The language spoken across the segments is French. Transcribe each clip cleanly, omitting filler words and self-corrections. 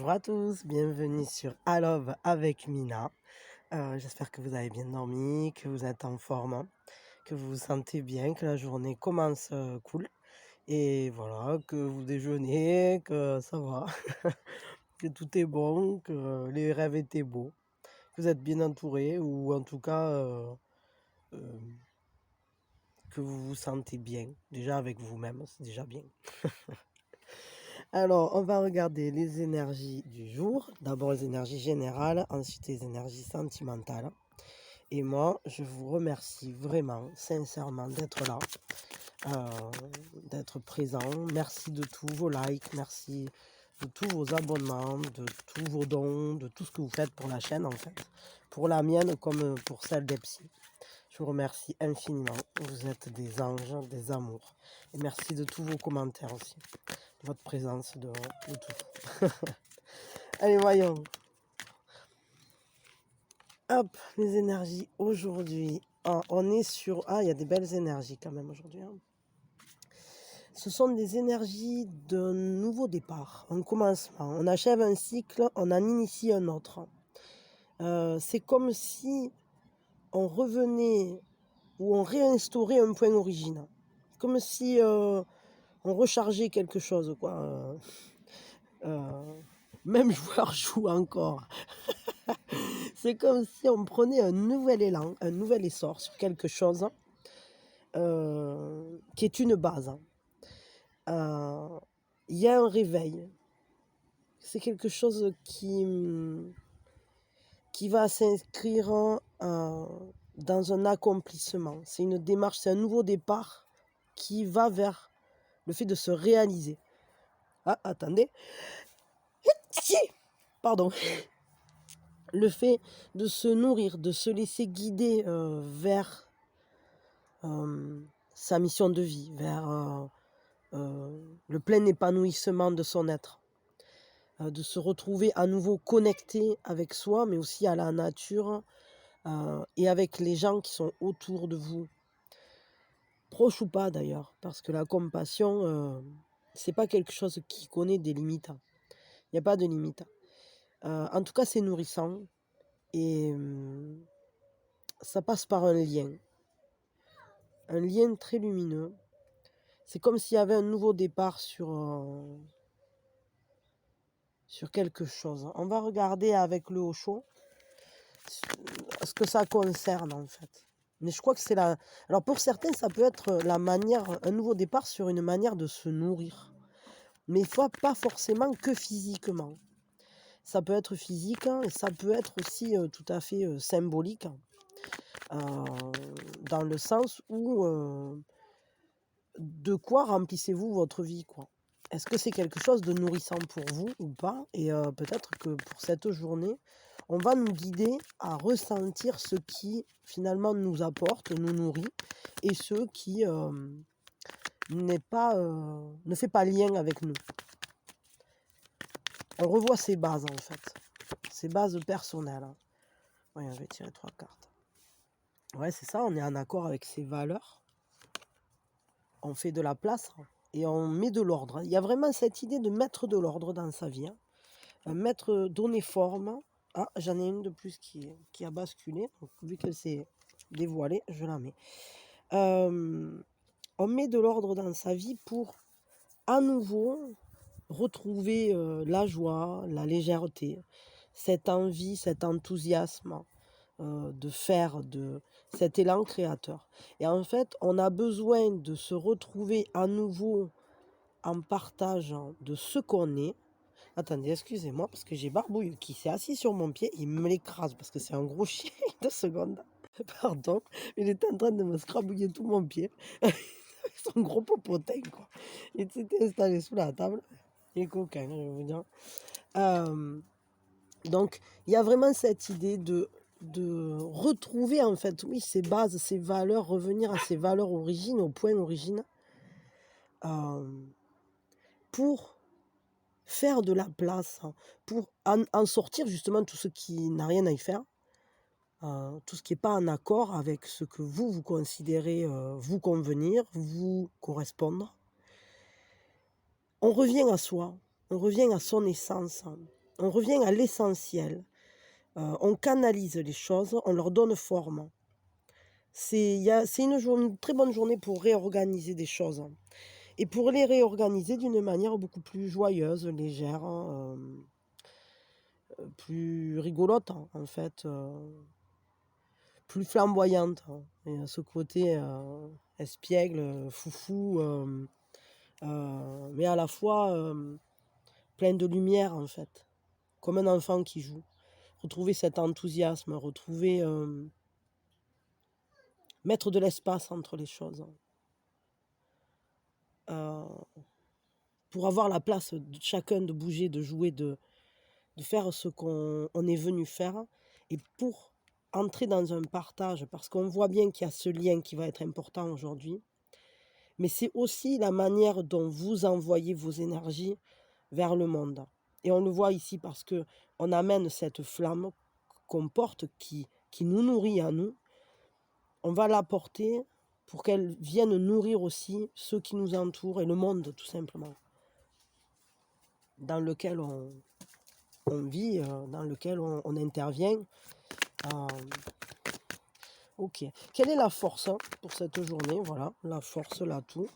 Bonjour à tous, bienvenue sur I Love avec Mina. J'espère que vous avez bien dormi, que vous êtes en forme, que vous vous sentez bien, que la journée commence cool. Et voilà, que vous déjeunez, que ça va, que tout est bon, que les rêves étaient beaux, que vous êtes bien entouré ou en tout cas euh, que vous vous sentez bien. Déjà avec vous-même, c'est déjà bien. Alors, on va regarder les énergies du jour. D'abord les énergies générales, ensuite les énergies sentimentales. Et moi, je vous remercie vraiment, sincèrement, d'être là, d'être présent. Merci de tous vos likes, merci de tous vos abonnements, de tous vos dons, de tout ce que vous faites pour la chaîne, en fait. Pour la mienne comme pour celle d'Epsi. Je vous remercie infiniment. Vous êtes des anges, des amours. Et merci de tous vos commentaires aussi. De votre présence, de tout. Allez, voyons. Hop, les énergies aujourd'hui. Ah, on est sur... Ah, il y a des belles énergies quand même aujourd'hui. Ce sont des énergies d'un nouveau départ, un commencement. On achève un cycle, on en initie un autre. C'est comme si on revenait ou on réinstaurait un point original. Comme si on rechargeait quelque chose, quoi. Même joueur joue encore. C'est comme si on prenait un nouvel élan, un nouvel essor sur quelque chose qui est une base. Il y a un réveil. C'est quelque chose qui va s'inscrire dans un accomplissement. C'est une démarche, c'est un nouveau départ qui va vers le fait de se réaliser. Ah, attendez. Pardon. Le fait de se nourrir, de se laisser guider vers sa mission de vie, vers le plein épanouissement de son être, de se retrouver à nouveau connecté avec soi, mais aussi à la nature et avec les gens qui sont autour de vous, proches ou pas d'ailleurs, parce que la compassion, c'est pas quelque chose qui connaît des limites. Il n'y a pas de limite. En tout cas, c'est nourrissant et ça passe par un lien très lumineux. C'est comme s'il y avait un nouveau départ sur quelque chose. On va regarder avec le Osho ce que ça concerne en fait. Mais je crois que c'est la... Alors pour certains, ça peut être la manière, un nouveau départ sur une manière de se nourrir. Mais pas forcément que physiquement. Ça peut être physique et ça peut être aussi tout à fait symbolique. Dans le sens où de quoi remplissez-vous votre vie, quoi. Est-ce que c'est quelque chose de nourrissant pour vous ou pas? Et peut-être que pour cette journée, on va nous guider à ressentir ce qui finalement nous apporte, nous nourrit, et ce qui ne fait pas lien avec nous. On revoit ses bases en fait, ses bases personnelles. Ouais, je vais tirer 3 cartes. Ouais, c'est ça, on est en accord avec ses valeurs. On fait de la place et on met de l'ordre. Il y a vraiment cette idée de mettre de l'ordre dans sa vie. Donner forme. Ah, j'en ai une de plus qui a basculé. Donc, vu qu'elle s'est dévoilée, je la mets. On met de l'ordre dans sa vie pour à nouveau retrouver la joie, la légèreté, cette envie, cet enthousiasme de faire, de cet élan créateur. Et en fait, on a besoin de se retrouver à nouveau en partageant de ce qu'on est. Attendez, excusez-moi, parce que j'ai Barbouille qui s'est assis sur mon pied, il me l'écrase, parce que c'est un gros chien, 2 secondes. Pardon, il était en train de me scrabouiller tout mon pied. Son gros popotin, quoi. Il s'était installé sous la table. Il est coquin, je vais vous dire. Donc, il y a vraiment cette idée de retrouver, en fait, oui, ses bases, ses valeurs, revenir à ses valeurs origines, au point origine, pour faire de la place, pour en sortir justement tout ce qui n'a rien à y faire, tout ce qui n'est pas en accord avec ce que vous considérez vous convenir, vous correspondre. On revient à soi, on revient à son essence. on revient à l'essentiel. On canalise les choses, on leur donne forme. C'est une très bonne journée pour réorganiser des choses et pour les réorganiser d'une manière beaucoup plus joyeuse, légère, plus rigolote, en fait, plus flamboyante. Il y a ce côté, espiègle, foufou, mais à la fois, plein de lumière, en fait, comme un enfant qui joue. Retrouver cet enthousiasme, retrouver, mettre de l'espace entre les choses. Pour avoir la place de chacun de bouger, de jouer, de faire ce qu'on est venu faire et pour entrer dans un partage, parce qu'on voit bien qu'il y a ce lien qui va être important aujourd'hui, mais c'est aussi la manière dont vous envoyez vos énergies vers le monde. Et on le voit ici parce que on amène cette flamme qu'on porte qui nous nourrit à nous, on va l'apporter pour qu'elle vienne nourrir aussi ceux qui nous entourent et le monde tout simplement, dans lequel on vit, dans lequel on intervient. Ok. Quelle est la force pour cette journée? Voilà, la force, l'atout.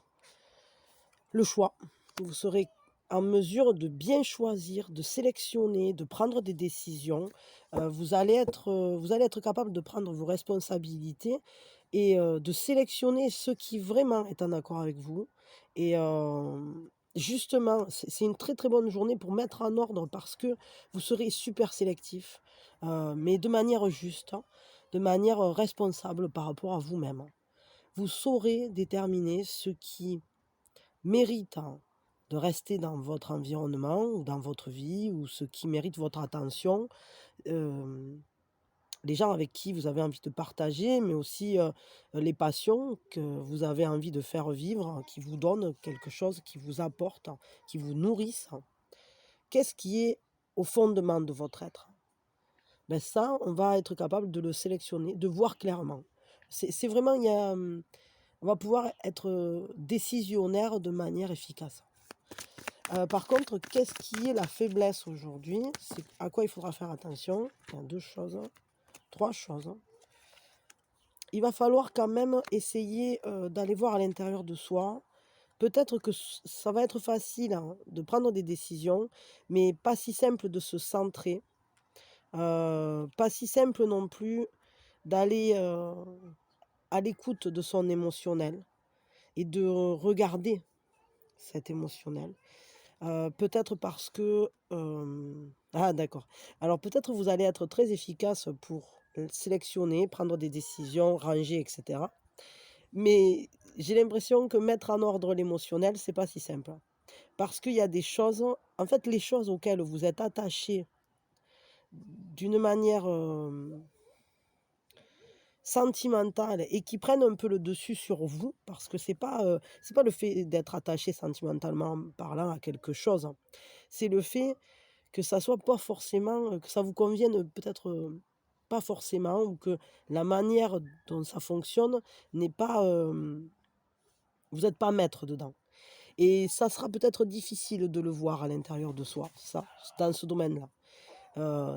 Le choix. Vous serez en mesure de bien choisir, de sélectionner, de prendre des décisions. Vous allez être capable de prendre vos responsabilités et de sélectionner ce qui vraiment est en accord avec vous. Et justement, c'est une très très bonne journée pour mettre en ordre parce que vous serez super sélectif, mais de manière juste, hein, de manière responsable par rapport à vous-même. Vous saurez déterminer ce qui mérite de rester dans votre environnement ou dans votre vie ou ce qui mérite votre attention, les gens avec qui vous avez envie de partager, mais aussi les passions que vous avez envie de faire vivre, qui vous donnent quelque chose, qui vous apporte, qui vous nourrissent. Qu'est-ce qui est au fondement de votre être? Ben ça, on va être capable de le sélectionner, de voir clairement. C'est vraiment, on va pouvoir être décisionnaire de manière efficace. Par contre, qu'est-ce qui est la faiblesse aujourd'hui? C'est à quoi il faudra faire attention. Il y a 2 choses, 3 choses. Il va falloir quand même essayer, d'aller voir à l'intérieur de soi. Peut-être que ça va être facile, hein, de prendre des décisions, mais pas si simple de se centrer. Pas si simple non plus d'aller, à l'écoute de son émotionnel et de regarder cet émotionnel. Peut-être parce que, ah d'accord. Alors peut-être vous allez être très efficace pour, sélectionner, prendre des décisions, ranger et cetera. Mais j'ai l'impression que mettre en ordre l'émotionnel, c'est pas si simple. Parce qu'il y a des choses en fait, les choses auxquelles vous êtes attaché d'une manière, sentimentale et qui prennent un peu le dessus sur vous, parce que c'est pas le fait d'être attaché sentimentalement parlant à quelque chose, hein. C'est le fait que ça soit pas forcément, que ça vous convienne peut-être, pas forcément ou que la manière dont ça fonctionne n'est pas, vous êtes pas maître dedans et ça sera peut-être difficile de le voir à l'intérieur de soi, ça, dans ce domaine-là.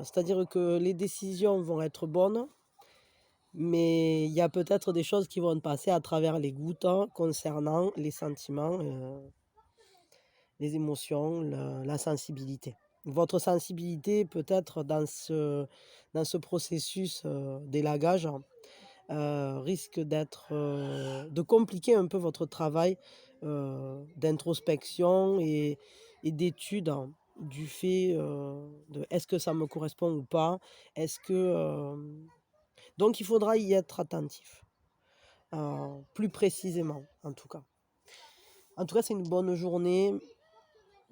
C'est-à-dire que les décisions vont être bonnes, mais il y a peut-être des choses qui vont passer à travers les gouttes, hein, concernant les sentiments, les émotions, la sensibilité. Votre sensibilité peut-être dans ce processus, d'élagage, risque d'être, de compliquer un peu votre travail, d'introspection et d'étude, hein, du fait, de: «Est-ce que ça me correspond ou pas?» Est-ce que, donc il faudra y être attentif, plus précisément en tout cas. En tout cas, c'est une bonne journée,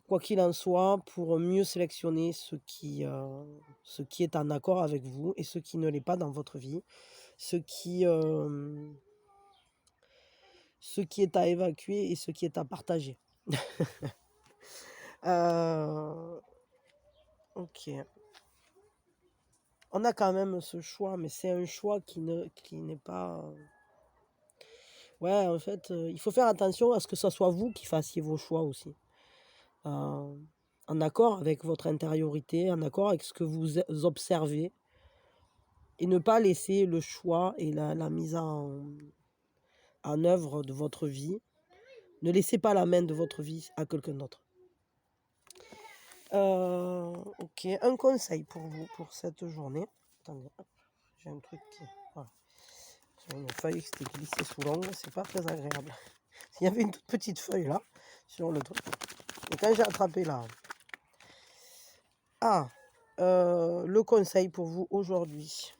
quoi qu'il en soit, pour mieux sélectionner ce qui est en accord avec vous et ce qui ne l'est pas dans votre vie, ce qui, ce qui est à évacuer et ce qui est à partager. Heu, OK. On a quand même ce choix, mais c'est un choix qui n'est pas, ouais, en fait, il faut faire attention à ce que ça soit vous qui fassiez vos choix aussi. Heu en accord avec votre intériorité, en accord avec ce que vous observez, et ne pas laisser le choix et la mise en œuvre de votre vie. Ne laissez pas la main de votre vie à quelqu'un d'autre. Ok, un conseil pour vous pour cette journée. Attendez, hop, j'ai un truc qui... Voilà. J'ai une feuille qui s'était glissée sous l'ongle, c'est pas très agréable. Il y avait une toute petite feuille là, sur le truc. Et quand j'ai attrapé là... Ah, le conseil pour vous aujourd'hui.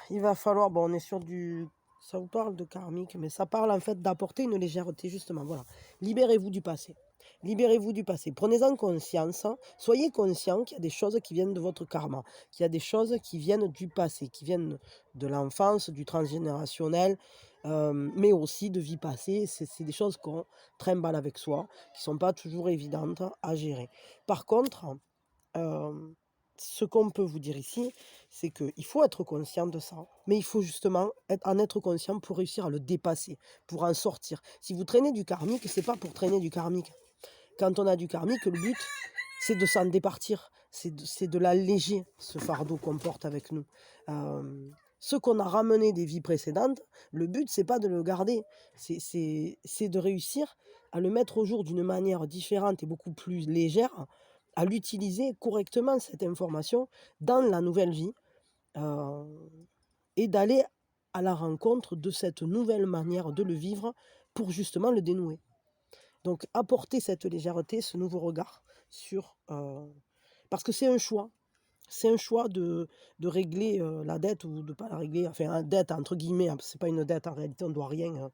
Il va falloir, bon, on est sur du... Ça vous parle de karmique, mais ça parle en fait d'apporter une légèreté, justement. Voilà. Libérez-vous du passé. Libérez-vous du passé. Prenez-en conscience. Soyez conscient qu'il y a des choses qui viennent de votre karma, qu'il y a des choses qui viennent du passé, qui viennent de l'enfance, du transgénérationnel, mais aussi de vie passée. C'est des choses qu'on trimballe avec soi, qui ne sont pas toujours évidentes à gérer. Par contre, ce qu'on peut vous dire ici, c'est qu'il faut être conscient de ça, mais il faut justement en être conscient pour réussir à le dépasser, pour en sortir. Si vous traînez du karmique, c'est pas pour traîner du karmique. Quand on a du karmique, le but, c'est de s'en départir, c'est de l'alléger, ce fardeau qu'on porte avec nous. Ce qu'on a ramené des vies précédentes, le but, c'est pas de le garder, c'est de réussir à le mettre au jour d'une manière différente et beaucoup plus légère, à l'utiliser correctement, cette information, dans la nouvelle vie, et d'aller à la rencontre de cette nouvelle manière de le vivre pour justement le dénouer. Donc apporter cette légèreté, ce nouveau regard sur... parce que c'est un choix. C'est un choix de régler la dette ou de ne pas la régler. Enfin, une dette entre guillemets, hein, c'est pas une dette, en réalité on ne doit rien.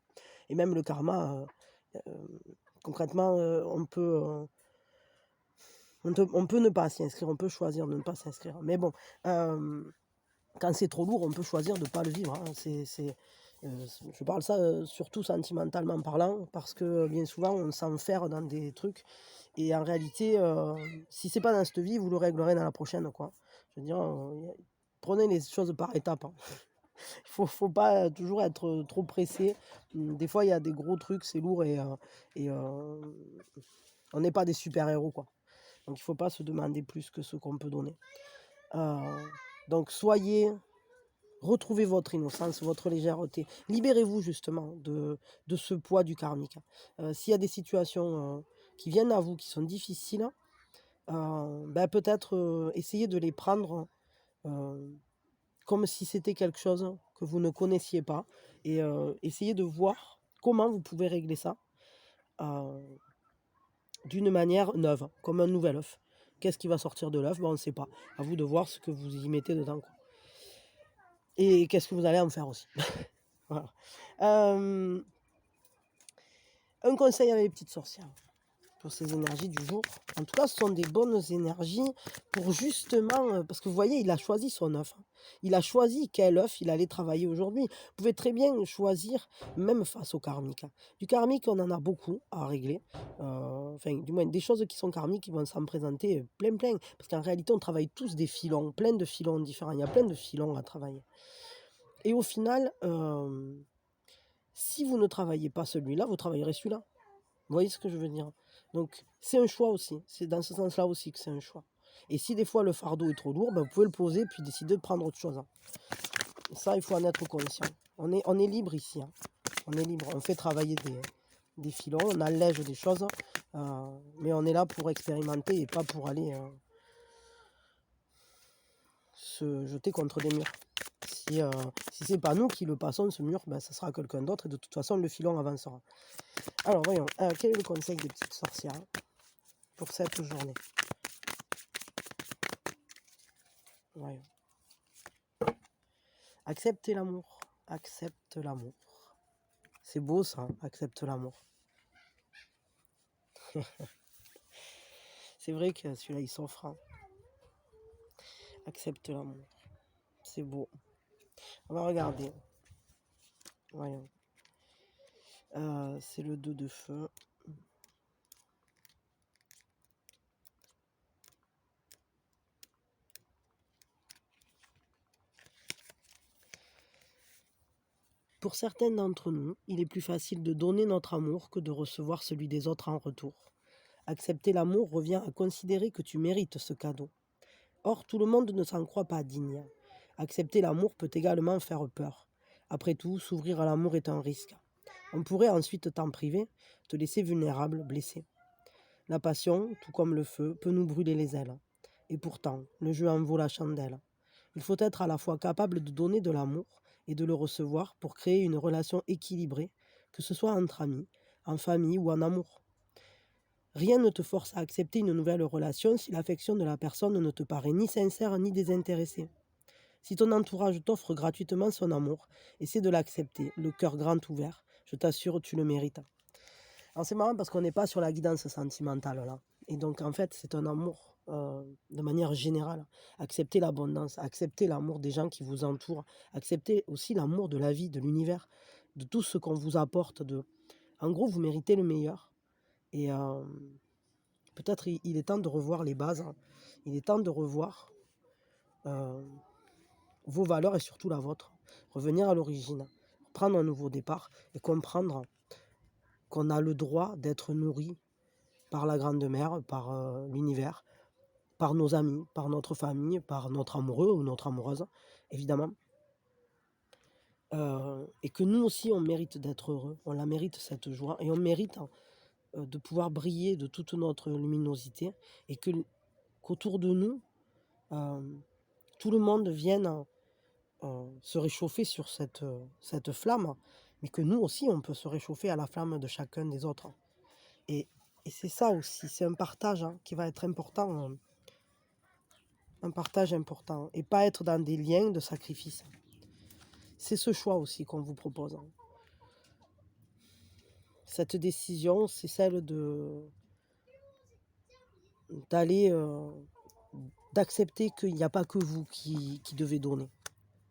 Et même le karma, concrètement, on peut ne pas s'y inscrire, on peut choisir de ne pas s'inscrire. Mais bon, quand c'est trop lourd, on peut choisir de ne pas le vivre. Hein. Je parle ça surtout sentimentalement parlant, parce que bien souvent on s'enferme dans des trucs. Et en réalité, si c'est pas dans cette vie, vous le réglerez dans la prochaine, quoi. Je veux dire, prenez les choses par étapes. Hein. Il faut pas toujours être trop pressé. Des fois, il y a des gros trucs, c'est lourd et on n'est pas des super-héros, quoi. Donc, il ne faut pas se demander plus que ce qu'on peut donner. Donc, retrouvez votre innocence, votre légèreté. Libérez-vous justement de ce poids du karmique. S'il y a des situations qui viennent à vous, qui sont difficiles, peut-être essayez de les prendre comme si c'était quelque chose que vous ne connaissiez pas, et essayez de voir comment vous pouvez régler ça d'une manière neuve, comme un nouvel œuf. Qu'est-ce qui va sortir de l'œuf? On ne sait pas. À vous de voir ce que vous y mettez dedans, quoi. Et qu'est-ce que vous allez en faire aussi. Voilà. Un conseil avec les petites sorcières pour ces énergies du jour. En tout cas, ce sont des bonnes énergies pour justement... parce que vous voyez, il a choisi son œuf. Il a choisi quel œuf il allait travailler aujourd'hui. Vous pouvez très bien choisir, même face au karmique. Du karmique, on en a beaucoup à régler. Enfin, du moins, des choses qui sont karmiques, qui vont s'en présenter plein. Parce qu'en réalité, on travaille tous des filons, plein de filons différents. Il y a plein de filons à travailler. Et au final, si vous ne travaillez pas celui-là, vous travaillerez celui-là. Vous voyez ce que je veux dire? Donc, c'est un choix aussi. C'est dans ce sens-là aussi que c'est un choix. Et si des fois le fardeau est trop lourd, vous pouvez le poser puis décider de prendre autre chose. Ça, il faut en être conscient. On est libre ici. Hein. On est libre. On fait travailler des filons, on allège des choses. Mais on est là pour expérimenter et pas pour aller se jeter contre des murs. Si c'est pas nous qui le passons, ce mur, ça sera quelqu'un d'autre. Et de toute façon, le filon avancera. Alors, voyons. Quel est le conseil des petites sorcières pour cette journée? Voyons. Acceptez l'amour. Accepte l'amour. C'est beau ça, accepte l'amour. C'est vrai que celui-là, il s'offre. Hein. Accepte l'amour. C'est beau. On va regarder. Voyons. C'est le 2 de feu. Pour certaines d'entre nous, il est plus facile de donner notre amour que de recevoir celui des autres en retour. Accepter l'amour revient à considérer que tu mérites ce cadeau. Or, tout le monde ne s'en croit pas digne. Accepter l'amour peut également faire peur. Après tout, s'ouvrir à l'amour est un risque. On pourrait ensuite t'en priver, te laisser vulnérable, blessé. La passion, tout comme le feu, peut nous brûler les ailes. Et pourtant, le jeu en vaut la chandelle. Il faut être à la fois capable de donner de l'amour et de le recevoir pour créer une relation équilibrée, que ce soit entre amis, en famille ou en amour. Rien ne te force à accepter une nouvelle relation si l'affection de la personne ne te paraît ni sincère ni désintéressée. Si ton entourage t'offre gratuitement son amour, essaie de l'accepter, le cœur grand ouvert. Je t'assure, tu le mérites. Alors c'est marrant parce qu'on n'est pas sur la guidance sentimentale là. Et donc en fait, c'est un amour de manière générale. Accepter l'abondance, accepter l'amour des gens qui vous entourent, accepter aussi l'amour de la vie, de l'univers, de tout ce qu'on vous apporte. En gros, vous méritez le meilleur. Et peut-être il est temps de revoir les bases. Il est temps de revoir vos valeurs et surtout la vôtre. Revenir à l'origine, prendre un nouveau départ et comprendre qu'on a le droit d'être nourri par la grande mère, par l'univers, par nos amis, par notre famille, par notre amoureux ou notre amoureuse, évidemment. Et que nous aussi, on mérite d'être heureux, on la mérite cette joie, et on mérite de pouvoir briller de toute notre luminosité, et qu'autour de nous, tout le monde vienne se réchauffer sur cette flamme, mais que nous aussi, on peut se réchauffer à la flamme de chacun des autres. Et c'est ça aussi, c'est un partage qui va être important, un partage important, et pas être dans des liens de sacrifice. C'est ce choix aussi qu'on vous propose. Cette décision, c'est celle d'aller, d'accepter qu'il n'y a pas que vous qui devez donner,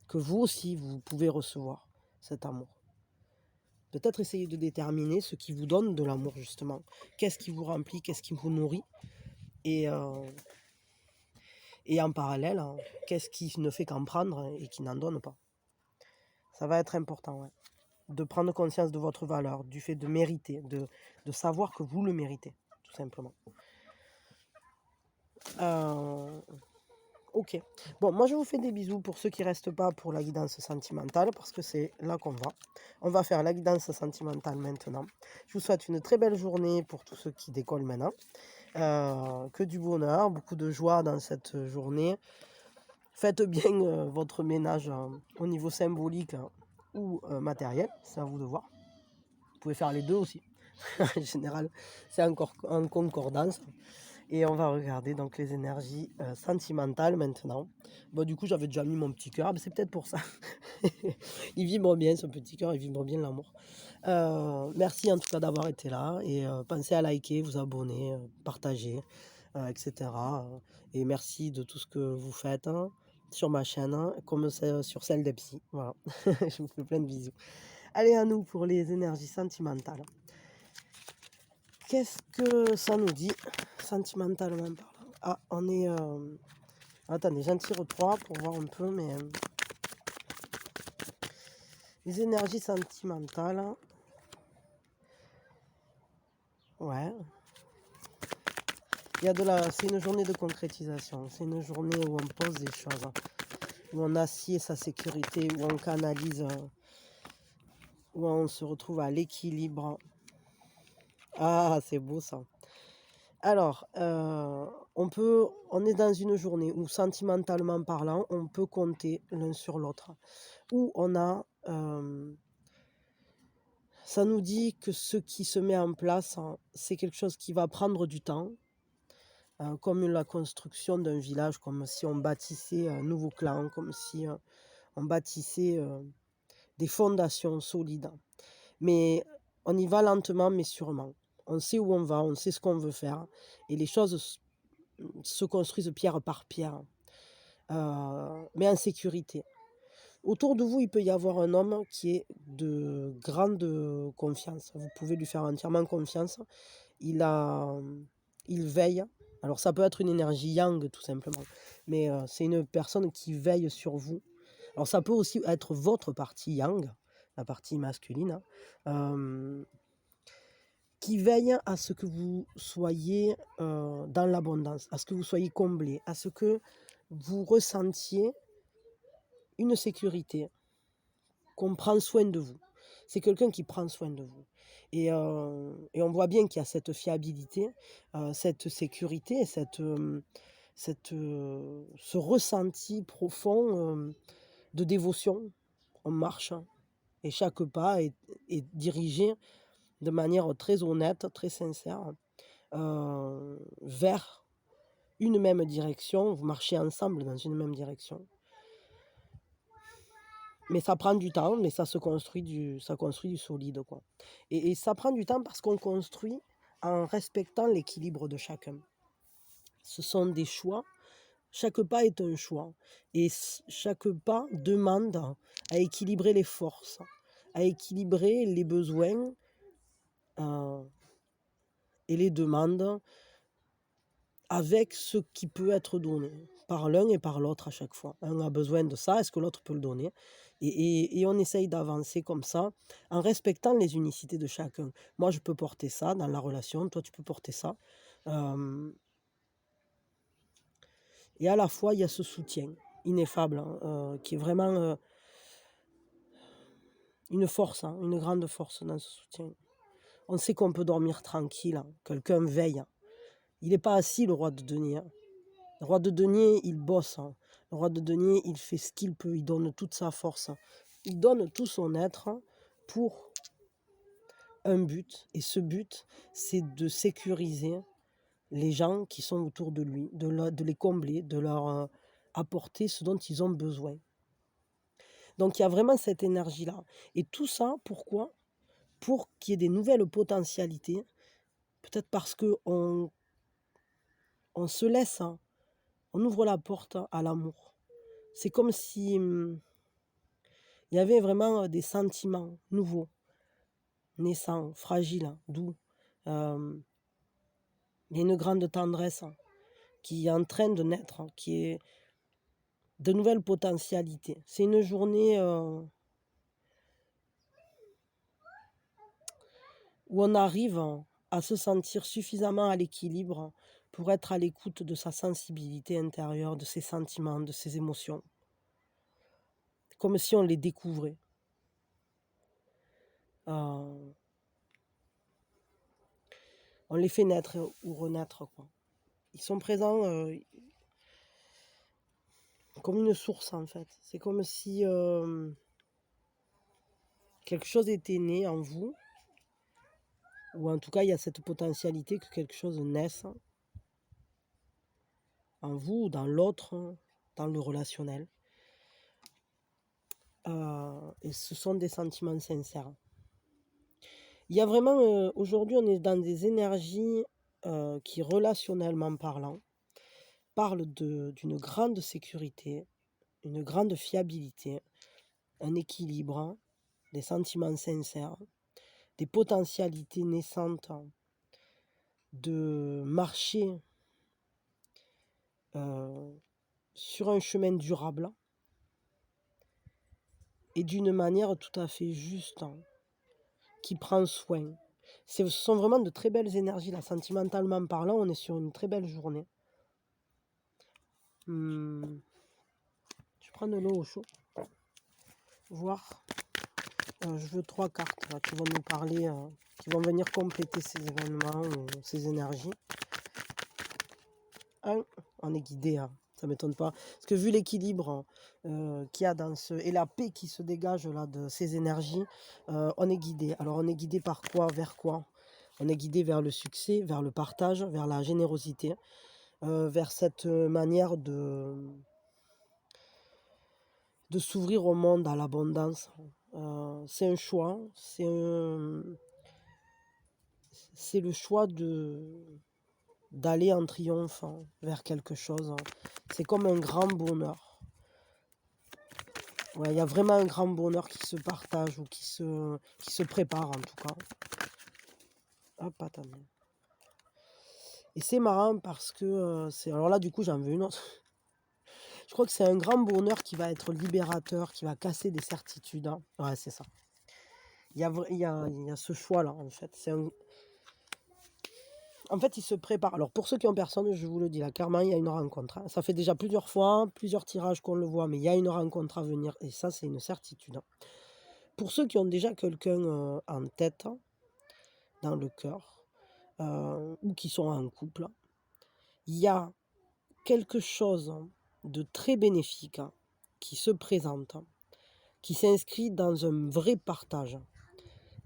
que vous aussi, vous pouvez recevoir cet amour. Peut-être essayer de déterminer ce qui vous donne de l'amour, justement. Qu'est-ce qui vous remplit, qu'est-ce qui vous nourrit. Et en parallèle, qu'est-ce qui ne fait qu'en prendre et qui n'en donne pas. Ça va être important, ouais. De prendre conscience de votre valeur, du fait de mériter, de savoir que vous le méritez, tout simplement. Ok. Bon, moi je vous fais des bisous pour ceux qui ne restent pas pour la guidance sentimentale, parce que c'est là qu'on va. On va faire la guidance sentimentale maintenant. Je vous souhaite une très belle journée pour tous ceux qui décollent maintenant. Que du bonheur, beaucoup de joie dans cette journée. Faites bien votre ménage au niveau symbolique ou matériel, c'est à vous de voir. Vous pouvez faire les deux aussi. En général, c'est encore en concordance. Et on va regarder donc les énergies sentimentales maintenant. Bon, du coup, j'avais déjà mis mon petit cœur, mais c'est peut-être pour ça. Il vibre bien, ce petit cœur, il vibre bien l'amour. Merci en tout cas d'avoir été là. Et pensez à liker, vous abonner, partager, etc. Et merci de tout ce que vous faites sur ma chaîne, comme sur celle des psys. Voilà. Je vous fais plein de bisous. Allez, à nous pour les énergies sentimentales. Qu'est-ce que ça nous dit sentimentalement parlant? Ah, on est... Attendez, j'en tire 3 pour voir un peu, mais... Les énergies sentimentales... Ouais. C'est une journée de concrétisation. C'est une journée où on pose des choses, où on assied sa sécurité, où on canalise, où on se retrouve à l'équilibre. Ah, c'est beau ça. Alors, on est dans une journée où, sentimentalement parlant, on peut compter l'un sur l'autre. Où on a... ça nous dit que ce qui se met en place, c'est quelque chose qui va prendre du temps, comme la construction d'un village, comme si on bâtissait un nouveau clan, comme si on bâtissait des fondations solides. Mais on y va lentement, mais sûrement. On sait où on va, on sait ce qu'on veut faire. Et les choses se construisent pierre par pierre, mais en sécurité. Autour de vous, il peut y avoir un homme qui est de grande confiance. Vous pouvez lui faire entièrement confiance. Il veille. Alors ça peut être une énergie yang tout simplement, mais c'est une personne qui veille sur vous. Alors ça peut aussi être votre partie yang, la partie masculine, qui veille à ce que vous soyez dans l'abondance, à ce que vous soyez comblé, à ce que vous ressentiez une sécurité, qu'on prend soin de vous. C'est quelqu'un qui prend soin de vous. Et on voit bien qu'il y a cette fiabilité, cette sécurité, ce ressenti profond de dévotion. On marche et chaque pas est dirigé de manière très honnête, très sincère, vers une même direction. Vous marchez ensemble dans une même direction. Mais ça prend du temps, mais ça construit du solide, quoi. Et ça prend du temps parce qu'on construit en respectant l'équilibre de chacun. Ce sont des choix. Chaque pas est un choix. Et chaque pas demande à équilibrer les forces, à équilibrer les besoins et les demandes avec ce qui peut être donné par l'un et par l'autre à chaque fois. Un a besoin de ça, est-ce que l'autre peut le donner? Et on essaye d'avancer comme ça, en respectant les unicités de chacun. Moi, je peux porter ça dans la relation, toi, tu peux porter ça. Et à la fois, il y a ce soutien ineffable, qui est vraiment une force, une grande force dans ce soutien. On sait qu'on peut dormir tranquille, quelqu'un veille. Il n'est pas assis, le roi de denier. Le roi de denier, il bosse. Le roi de denier, il fait ce qu'il peut, il donne toute sa force. Il donne tout son être pour un but. Et ce but, c'est de sécuriser les gens qui sont autour de lui, de les combler, de leur apporter ce dont ils ont besoin. Donc il y a vraiment cette énergie-là. Et tout ça, pourquoi? Pour qu'il y ait des nouvelles potentialités. Peut-être parce qu'on se laisse, on ouvre la porte à l'amour. C'est comme si il y avait vraiment des sentiments nouveaux, naissants, fragiles, doux. Il y a une grande tendresse qui est en train de naître, qui est de nouvelles potentialités. C'est une journée où on arrive à se sentir suffisamment à l'équilibre pour être à l'écoute de sa sensibilité intérieure, de ses sentiments, de ses émotions. Comme si on les découvrait. On les fait naître ou renaître, quoi. Ils sont présents comme une source, en fait. C'est comme si quelque chose était né en vous, ou en tout cas, il y a cette potentialité que quelque chose naisse en vous, dans l'autre, dans le relationnel. Et ce sont des sentiments sincères. Il y a vraiment, aujourd'hui, on est dans des énergies qui, relationnellement parlant, parlent d'une grande sécurité, une grande fiabilité, un équilibre, des sentiments sincères, des potentialités naissantes de marcher sur un chemin durable et d'une manière tout à fait juste, qui prend soin. Ce sont vraiment de très belles énergies, là, sentimentalement parlant, on est sur une très belle journée. Je vais prendre l'eau au chaud, voir. Je veux 3 cartes là, qui vont nous parler, qui vont venir compléter ces événements, ces énergies. On est guidé, ça m'étonne pas. Parce que vu l'équilibre qu'il y a dans et la paix qui se dégage là de ces énergies, on est guidé. Alors on est guidé par quoi? Vers quoi? On est guidé vers le succès, vers le partage, vers la générosité, vers cette manière de s'ouvrir au monde, à l'abondance. C'est un choix, c'est le choix d'aller en triomphe vers quelque chose. C'est comme un grand bonheur. Ouais, il y a vraiment un grand bonheur qui se partage ou qui se prépare en tout cas. Hop, attendez. Et c'est marrant parce que alors là, du coup, j'en veux une autre. Je crois que c'est un grand bonheur qui va être libérateur, qui va casser des certitudes. Ouais, c'est ça. Il y a ce choix-là, en fait. en fait, il se prépare. Alors pour ceux qui ont personne, je vous le dis là, clairement, il y a une rencontre, hein. Ça fait déjà plusieurs fois, plusieurs tirages qu'on le voit, mais il y a une rencontre à venir et ça, c'est une certitude, hein. Pour ceux qui ont déjà quelqu'un, en tête, hein, dans le cœur, ou qui sont en couple, il y a quelque chose de très bénéfique, hein, qui se présente, hein, qui s'inscrit dans un vrai partage,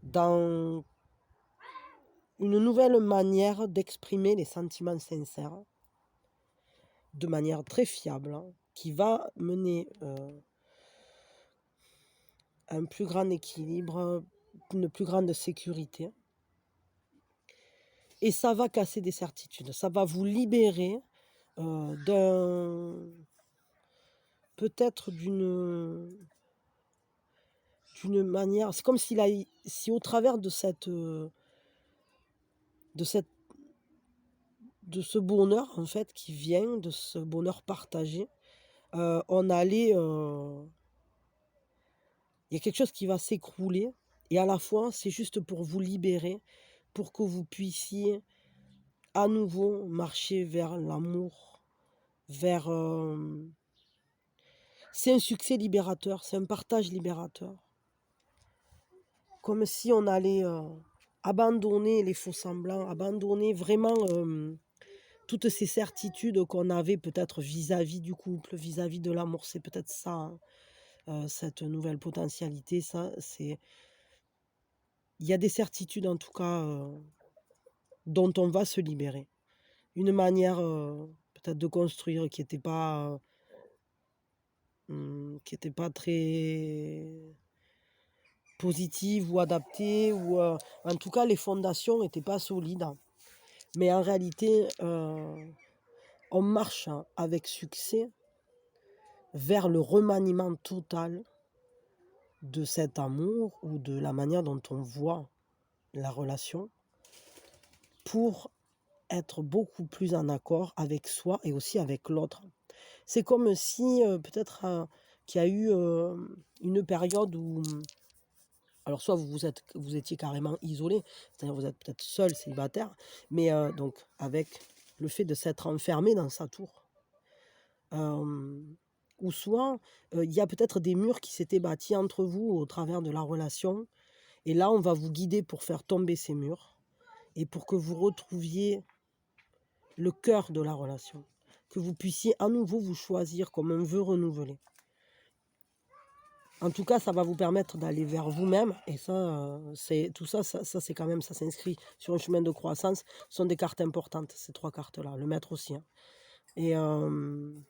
dans une nouvelle manière d'exprimer les sentiments sincères, de manière très fiable, hein, qui va mener à un plus grand équilibre, une plus grande sécurité. Et ça va casser des certitudes, ça va vous libérer peut-être d'une manière. C'est comme si au travers de cette de ce bonheur en fait qui vient, de ce bonheur partagé, on allait, il y a quelque chose qui va s'écrouler et à la fois c'est juste pour vous libérer, pour que vous puissiez à nouveau marcher vers l'amour, vers, c'est un succès libérateur, c'est un partage libérateur. Comme si on allait, abandonner les faux-semblants, abandonner vraiment, toutes ces certitudes qu'on avait peut-être vis-à-vis du couple, vis-à-vis de l'amour. C'est peut-être ça, hein, cette nouvelle potentialité, ça, c'est il y a des certitudes en tout cas, dont on va se libérer. Une manière, peut-être de construire qui était pas très positive ou adaptée ou, en tout cas les fondations étaient pas solides, hein. Mais en réalité, on marche, hein, avec succès vers le remaniement total de cet amour ou de la manière dont on voit la relation pour être beaucoup plus en accord avec soi et aussi avec l'autre. C'est comme si, peut-être, qu'il y a eu, une période où, alors soit vous étiez carrément isolé, c'est-à-dire vous êtes peut-être seul, célibataire, mais, donc avec le fait de s'être enfermé dans sa tour. Ou soit, il y a peut-être des murs qui s'étaient bâtis entre vous au travers de la relation et là, on va vous guider pour faire tomber ces murs et pour que vous retrouviez le cœur de la relation, que vous puissiez à nouveau vous choisir comme un vœu renouvelé. En tout cas, ça va vous permettre d'aller vers vous-même et ça, c'est tout ça, ça c'est quand même, ça s'inscrit sur un chemin de croissance. Ce sont des cartes importantes, ces 3 cartes-là, le maître aussi, hein. Et on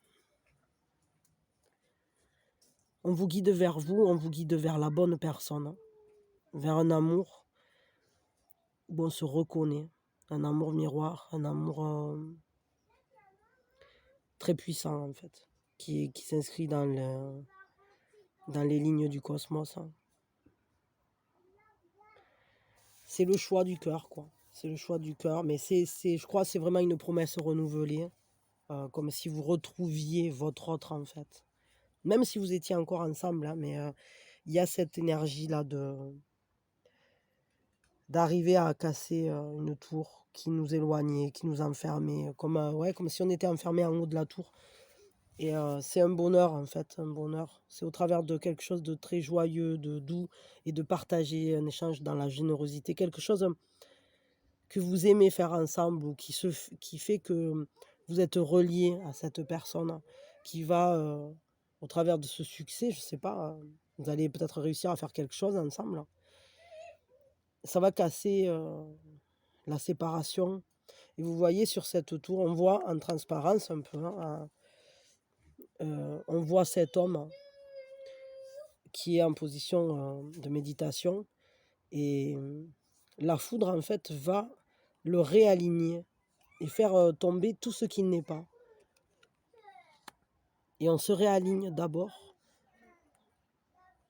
vous guide vers vous, on vous guide vers la bonne personne, hein, vers un amour où on se reconnaît, un amour miroir, un amour très puissant en fait, qui s'inscrit dans les lignes du cosmos, hein. C'est le choix du cœur, quoi. C'est le choix du cœur, mais je crois, c'est vraiment une promesse renouvelée, comme si vous retrouviez votre autre en fait. Même si vous étiez encore ensemble, hein, mais il y a cette énergie-là d'arriver à casser une tour qui nous éloignait, qui nous enfermait, ouais, comme si on était enfermé en haut de la tour. Et c'est un bonheur en fait, un bonheur. C'est au travers de quelque chose de très joyeux, de doux et de partager un échange dans la générosité, quelque chose que vous aimez faire ensemble ou qui fait que vous êtes reliés à cette personne qui va, au travers de ce succès, je sais pas, vous allez peut-être réussir à faire quelque chose ensemble. Ça va casser la séparation. Et vous voyez sur cette tour, on voit en transparence un peu, hein, on voit cet homme qui est en position de méditation et la foudre en fait va le réaligner et faire tomber tout ce qui n'est pas. Et on se réaligne d'abord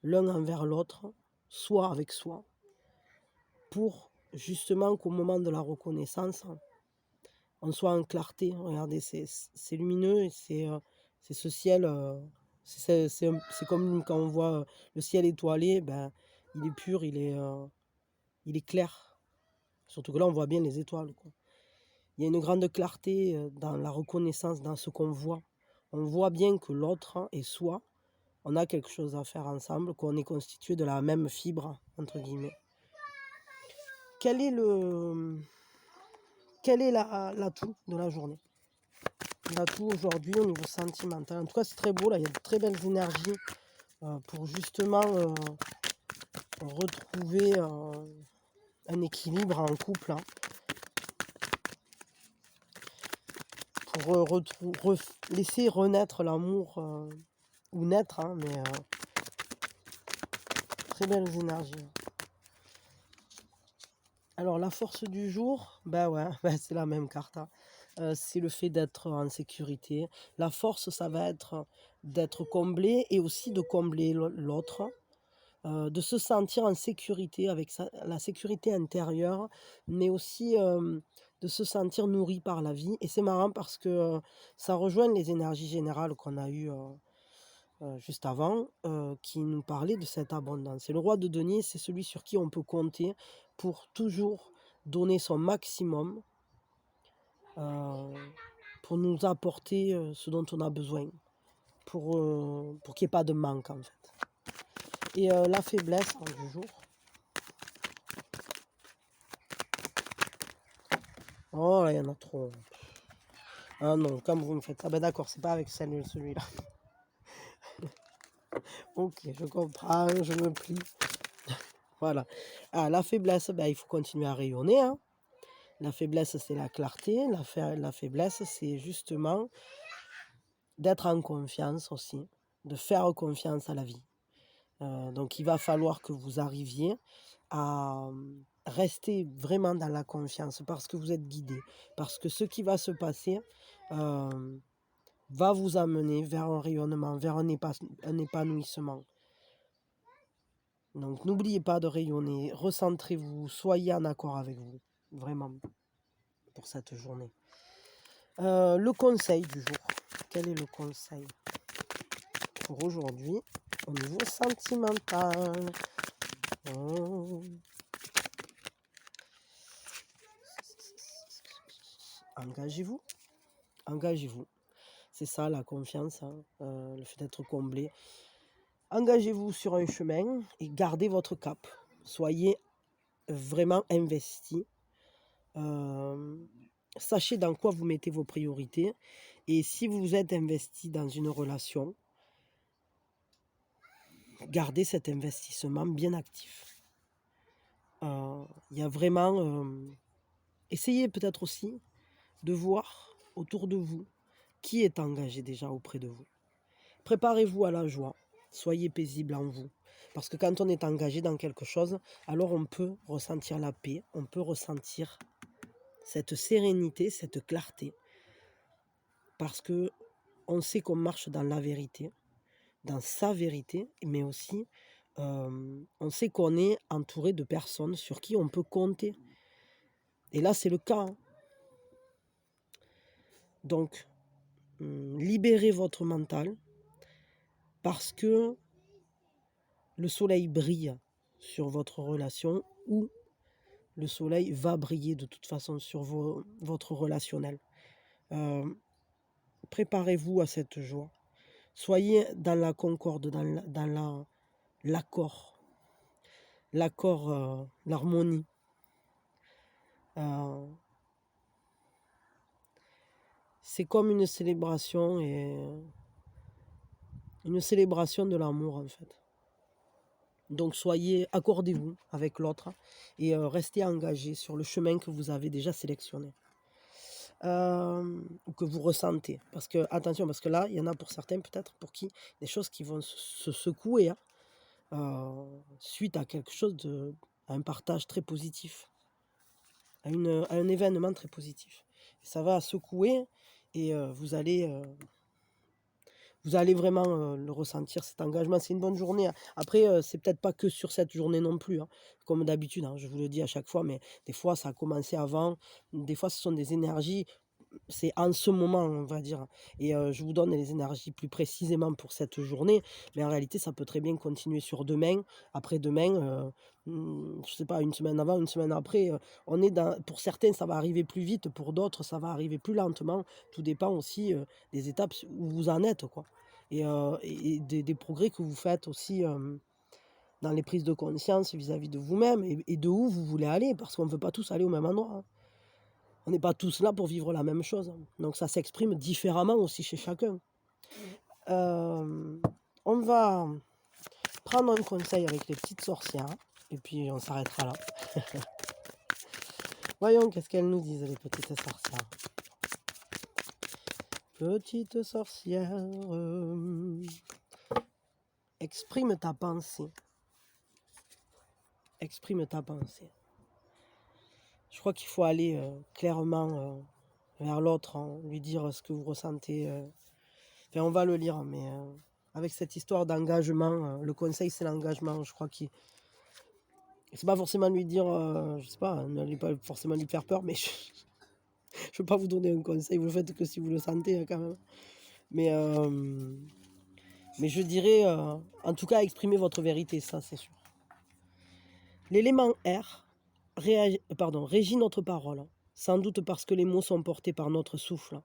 l'un envers l'autre, soi avec soi, pour justement qu'au moment de la reconnaissance, on soit en clarté. Regardez, c'est lumineux et c'est ce ciel, c'est comme quand on voit le ciel étoilé, ben, il est pur, il est clair. Surtout que là, on voit bien les étoiles, quoi. Il y a une grande clarté dans la reconnaissance, dans ce qu'on voit. On voit bien que l'autre et soi, on a quelque chose à faire ensemble, qu'on est constitué de la même fibre, entre guillemets. Quel est l'atout de la journée? L'atout aujourd'hui au niveau sentimental. En tout cas, c'est très beau, là, il y a de très belles énergies pour justement retrouver un équilibre en couple, hein, pour laisser renaître l'amour, ou naître, hein, mais très belles énergies. Alors la force du jour, bah ouais, bah, c'est la même carte, hein. C'est le fait d'être en sécurité. La force, ça va être d'être comblé et aussi de combler l'autre, de se sentir en sécurité avec la sécurité intérieure, mais aussi de se sentir nourri par la vie. Et c'est marrant parce que ça rejoint les énergies générales qu'on a eues juste avant, qui nous parlaient de cette abondance. Et le roi de denier, c'est celui sur qui on peut compter pour toujours donner son maximum pour nous apporter ce dont on a besoin, pour qu'il n'y ait pas de manque en fait. Et la faiblesse du jour. Oh là, il y en a trop. Ah non, comme vous me faites ça, ben d'accord, c'est pas avec celui-là. Ok, je comprends, je me plie. Voilà. Ah, la faiblesse, ben, il faut continuer à rayonner, hein. La faiblesse, c'est la clarté. La faiblesse, c'est justement d'être en confiance aussi, de faire confiance à la vie. Donc, il va falloir que vous arriviez à rester vraiment dans la confiance parce que vous êtes guidé, parce que ce qui va se passer va vous amener vers un rayonnement, vers un épanouissement. Donc, n'oubliez pas de rayonner, recentrez-vous, soyez en accord avec vous, vraiment, pour cette journée. Le conseil du jour. Quel est le conseil pour aujourd'hui au niveau sentimental? Oh. Engagez-vous. Engagez-vous. C'est ça la confiance, hein, le fait d'être comblé. Engagez-vous sur un chemin et gardez votre cap. Soyez vraiment investi. Sachez dans quoi vous mettez vos priorités. Et si vous êtes investi dans une relation, gardez cet investissement bien actif. Il y a vraiment... essayez peut-être aussi de voir autour de vous qui est engagé déjà auprès de vous. Préparez-vous à la joie. Soyez paisible en vous. Parce que quand on est engagé dans quelque chose, alors on peut ressentir la paix, on peut ressentir cette sérénité, cette clarté. Parce que on sait qu'on marche dans la vérité, dans sa vérité, mais aussi on sait qu'on est entouré de personnes sur qui on peut compter. Et là, c'est le cas, hein. Donc, libérez votre mental parce que le soleil brille sur votre relation ou le soleil va briller de toute façon sur votre relationnel. Préparez-vous à cette joie. Soyez dans la concorde, dans l'accord, l'harmonie. C'est comme une célébration de l'amour en fait. Donc accordez-vous avec l'autre et restez engagé sur le chemin que vous avez déjà sélectionné. Ou que vous ressentez. Parce que, attention, parce que là, il y en a pour certains peut-être pour qui des choses qui vont se secouer suite à quelque chose à un partage très positif, à un événement très positif. Et ça va secouer et vous allez vraiment le ressentir, cet engagement. C'est une bonne journée, hein. Après, c'est peut-être pas que sur cette journée non plus, hein, comme d'habitude, hein, je vous le dis à chaque fois, mais des fois, ça a commencé avant. Des fois, ce sont des énergies c'est en ce moment, on va dire. Et je vous donne les énergies plus précisément pour cette journée, mais en réalité, ça peut très bien continuer sur demain, après-demain, je sais pas, une semaine avant, une semaine après, on est dans pour certains, ça va arriver plus vite, pour d'autres, ça va arriver plus lentement. Tout dépend aussi, des étapes où vous en êtes, quoi. Et des progrès que vous faites aussi, dans les prises de conscience vis-à-vis de vous-même et de où vous voulez aller, parce qu'on ne veut pas tous aller au même endroit, hein. On n'est pas tous là pour vivre la même chose, hein. Donc ça s'exprime différemment aussi chez chacun. On va prendre un conseil avec les petites sorcières et puis on s'arrêtera là. Voyons qu'est-ce qu'elles nous disent, les petites sorcières. Petite sorcière, exprime ta pensée. Exprime ta pensée. Je crois qu'il faut aller clairement vers l'autre, hein, lui dire ce que vous ressentez. Enfin, on va le lire, mais avec cette histoire d'engagement, le conseil c'est l'engagement. Je crois qu'il c'est pas forcément lui dire, je sais pas, n'allez pas forcément lui faire peur, mais je veux pas vous donner un conseil, vous le faites que si vous le sentez, hein, quand même. Mais je dirais, en tout cas, exprimer votre vérité, ça c'est sûr. L'élément R régit notre parole, sans doute parce que les mots sont portés par notre souffle.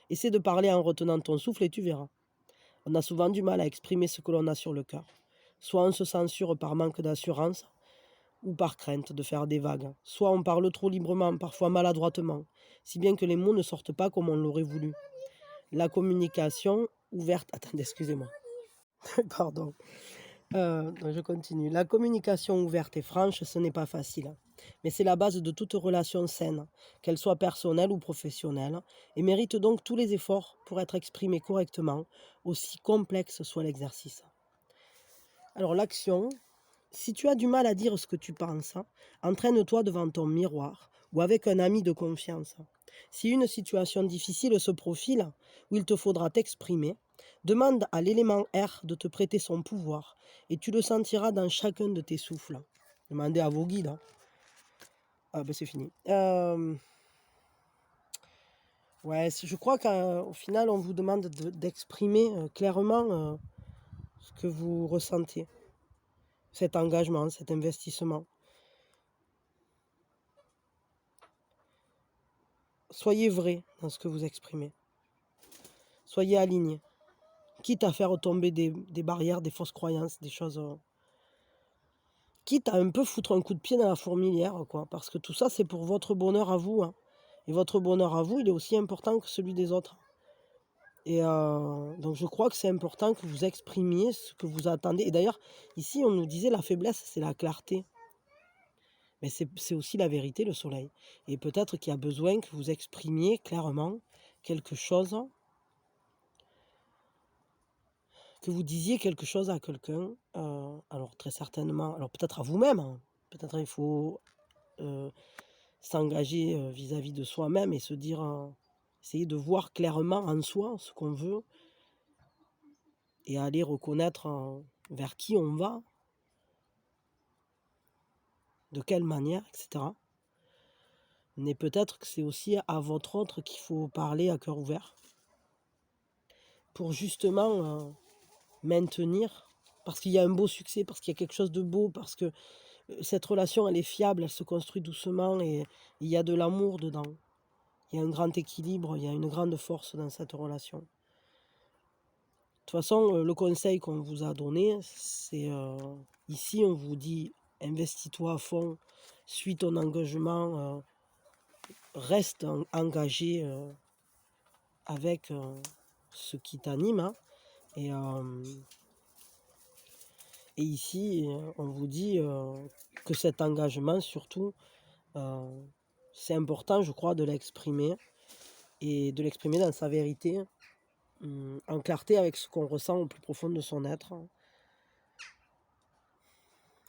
Essaie de parler en retenant ton souffle et tu verras. On a souvent du mal à exprimer ce que l'on a sur le cœur. Soit on se censure par manque d'assurance, ou par crainte de faire des vagues. Soit on parle trop librement, parfois maladroitement, si bien que les mots ne sortent pas comme on l'aurait voulu. La communication ouverte... Attendez, excusez-moi. Pardon. Je continue. La communication ouverte et franche, ce n'est pas facile. Mais c'est la base de toute relation saine, qu'elle soit personnelle ou professionnelle, et mérite donc tous les efforts pour être exprimée correctement, aussi complexe soit l'exercice. Alors l'action, si tu as du mal à dire ce que tu penses, entraîne-toi devant ton miroir ou avec un ami de confiance. Si une situation difficile se profile où il te faudra t'exprimer, demande à l'élément R de te prêter son pouvoir et tu le sentiras dans chacun de tes souffles. Demandez à vos guides, hein. Ah ben c'est fini. Ouais, je crois qu'au final, on vous demande d'exprimer clairement ce que vous ressentez, cet engagement, cet investissement. Soyez vrai dans ce que vous exprimez. Soyez alignés. Quitte à faire tomber des barrières, des fausses croyances, des choses... quitte à un peu foutre un coup de pied dans la fourmilière, quoi. Parce que tout ça, c'est pour votre bonheur à vous, hein. Et votre bonheur à vous, il est aussi important que celui des autres. Et donc je crois que c'est important que vous exprimiez ce que vous attendez. Et d'ailleurs, ici, on nous disait la faiblesse, c'est la clarté. Mais c'est aussi la vérité, le soleil. Et peut-être qu'il y a besoin que vous exprimiez clairement quelque chose, que vous disiez quelque chose à quelqu'un, alors très certainement, alors peut-être à vous-même, hein. Peut-être il faut s'engager vis-à-vis de soi-même et se dire, essayer de voir clairement en soi ce qu'on veut et aller reconnaître vers qui on va, de quelle manière, etc. Mais peut-être que c'est aussi à votre autre qu'il faut parler à cœur ouvert pour justement maintenir, parce qu'il y a un beau succès, parce qu'il y a quelque chose de beau, parce que cette relation, elle est fiable, elle se construit doucement et il y a de l'amour dedans. Il y a un grand équilibre, il y a une grande force dans cette relation. De toute façon, le conseil qu'on vous a donné, c'est ici, on vous dit investis-toi à fond, suis ton engagement, reste engagé avec ce qui t'anime, hein. Et ici, on vous dit que cet engagement, surtout, c'est important, je crois, de l'exprimer et de l'exprimer dans sa vérité, en clarté avec ce qu'on ressent au plus profond de son être.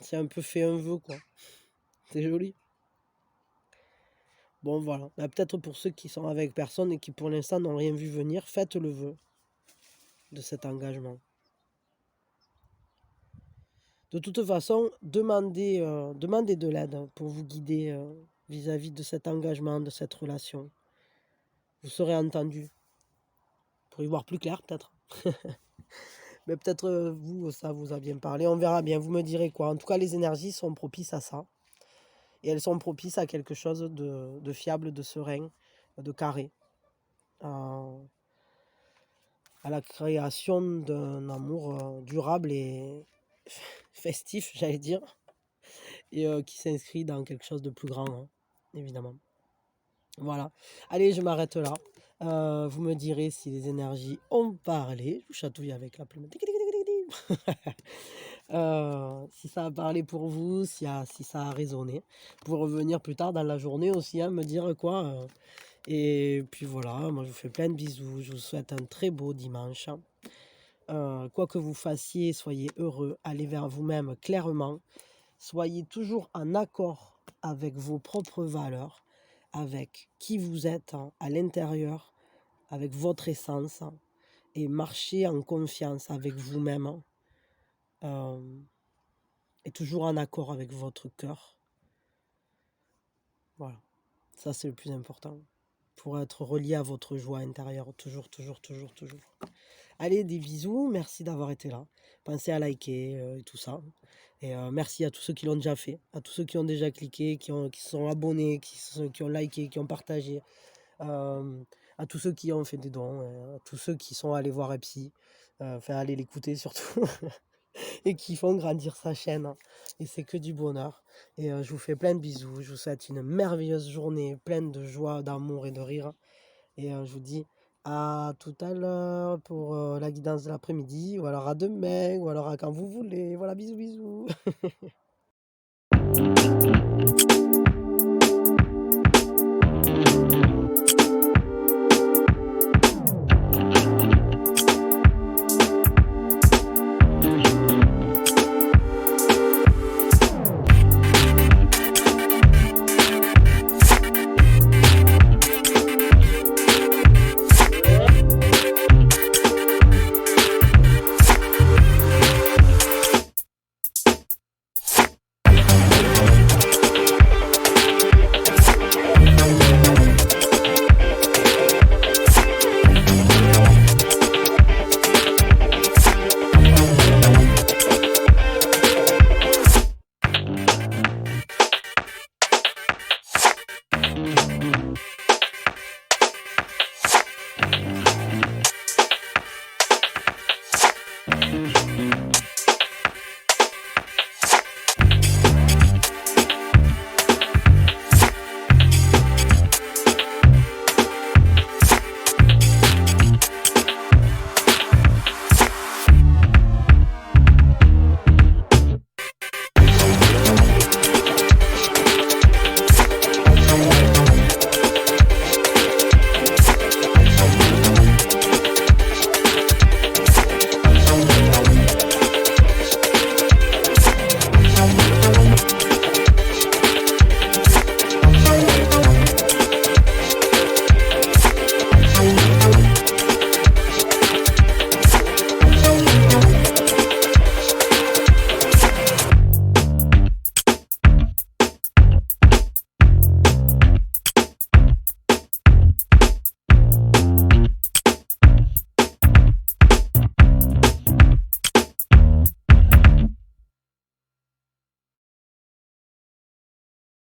C'est un peu fait un vœu, quoi. C'est joli. Bon, voilà. Bah, peut-être pour ceux qui sont avec personne et qui pour l'instant n'ont rien vu venir, faites le vœu de cet engagement. De toute façon, demandez de l'aide pour vous guider vis-à-vis de cet engagement, de cette relation. vous serez entendu. Pour y voir plus clair peut-être. Mais peut-être vous, ça vous a bien parlé. On verra bien, vous me direz quoi. En tout cas, les énergies sont propices à ça. Et elles sont propices à quelque chose de fiable, de serein, de carré. À la création d'un amour durable et festif, j'allais dire. Et qui s'inscrit dans quelque chose de plus grand, hein, évidemment. Voilà. Allez, je m'arrête là. Vous me direz si les énergies ont parlé. Je vous chatouille avec la plume. Si ça a parlé pour vous, si ça a résonné. Vous pouvez revenir plus tard dans la journée aussi, hein, me dire quoi. Et puis voilà, moi je vous fais plein de bisous. Je vous souhaite un très beau dimanche. Quoi que vous fassiez, soyez heureux. Allez vers vous-même clairement. Soyez toujours en accord avec vos propres valeurs, avec qui vous êtes à l'intérieur, avec votre essence, et marchez en confiance avec vous-même, et toujours en accord avec votre cœur. Voilà, ça c'est le plus important, pour être relié à votre joie intérieure, toujours, toujours, toujours, toujours. Allez, des bisous, merci d'avoir été là. Pensez à liker et tout ça. Et merci à tous ceux qui l'ont déjà fait, à tous ceux qui ont déjà cliqué, qui se sont abonnés, qui ont liké, qui ont partagé, à tous ceux qui ont fait des dons, à tous ceux qui sont allés voir Epsi, enfin allez l'écouter surtout, et qui font grandir sa chaîne, hein. Et c'est que du bonheur. Et je vous fais plein de bisous, je vous souhaite une merveilleuse journée, pleine de joie, d'amour et de rire. Et je vous dis à tout à l'heure pour la guidance de l'après-midi, ou alors à demain, ou alors à quand vous voulez. Voilà, bisous, bisous.